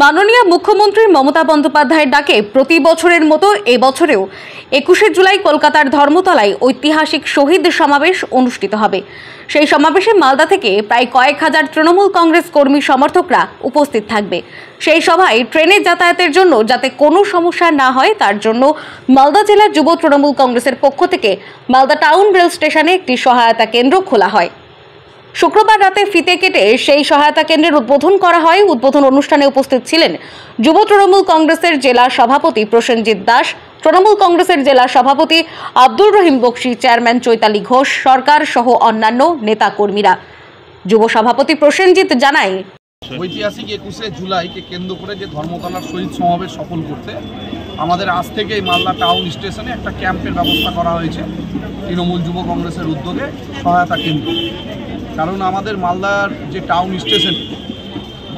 মাননীয় মুখ্যমন্ত্রী মমতা বন্দ্যোপাধ্যায়ের ডাকে প্রতি বছরের মতো এবছরেও ২১শে জুলাই কলকাতার ধর্মতলায় ঐতিহাসিক শহীদ সমাবেশ অনুষ্ঠিত হবে। সেই সমাবেশে মালদা থেকে প্রায় কয়েক হাজার তৃণমূল কংগ্রেস কর্মী সমর্থকরা উপস্থিত থাকবে। সেই সভায় ট্রেনে যাতায়াতের জন্য যাতে কোনো সমস্যা না হয় তার জন্য মালদা জেলা যুব তৃণমূল কংগ্রেসের পক্ষ থেকে মালদা টাউন রেল স্টেশনে একটি সহায়তা কেন্দ্র খোলা হয়। শুক্রবার রাতে ফিতে কেটে সেই সহায়তা কেন্দ্রের উদ্বোধন করা হয়। উদ্বোধন অনুষ্ঠানে উপস্থিত ছিলেন যুব তৃণমূল কংগ্রেসের জেলা সভাপতি প্রসেনজিৎ দাস, তৃণমূল কংগ্রেসের জেলা সভাপতি আব্দুর রহিম বক্সি, চেয়ারম্যান চৈতালি ঘোষ, সরকার সহ অন্যান্য নেতা কর্মীরা। যুব সভাপতি প্রসেনজিৎ জানায়, ঐতিহাসিক ২১শে জুলাইকে কেন্দ্র করে যে ধর্মতলার শহীদ সমাবেশ সফল করতে আমাদের আজ থেকেই মালদা টাউন স্টেশনে একটা ক্যাম্পের ব্যবস্থা করা হয়েছে তৃণমূল যুব কংগ্রেসের উদ্যোগে সহায়তা কেন্দ্র। কারণ আমাদের মালদার যে টাউন স্টেশন,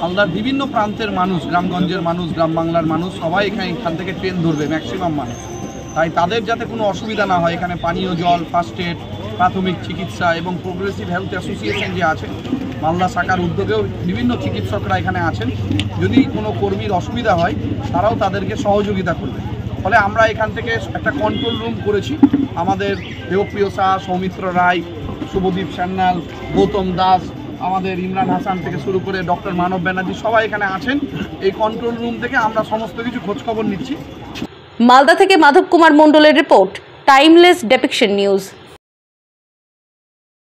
মালদার বিভিন্ন প্রান্তের মানুষ, গ্রামগঞ্জের মানুষ, গ্রাম বাংলার মানুষ সবাই এখান থেকে ট্রেন ধরবে ম্যাক্সিমাম মানুষ। তাই তাদের যাতে কোনো অসুবিধা না হয়, এখানে পানীয় জল, ফার্স্ট এড, প্রাথমিক চিকিৎসা এবং প্রোগ্রেসিভ হেলথ অ্যাসোসিয়েশন যে আছে মালদা শাখার উদ্যোগেও বিভিন্ন চিকিৎসকরা এখানে আছেন। যদি কোনো কর্মীর অসুবিধা হয় তারাও তাদেরকে সহযোগিতা করবে। ফলে আমরা এখান থেকে একটা কন্ট্রোল রুম করেছি। আমাদের দেবপ্রিয় শাহ, সৌমিত্র রায়, শুভদীপ সান্যাল, গৌতম দাস, আমাদের ইমরান হাসান থেকে শুরু করে ডক্টর মানব ব্যানার্জি সবাই এখানে আছেন। এই কন্ট্রোল রুম থেকে আমরা সমস্ত কিছু খোঁজখবর নিচ্ছি। মালদা থেকে মাধব কুমার মণ্ডলের রিপোর্ট, টাইমলেস ডেপিকশন নিউজ।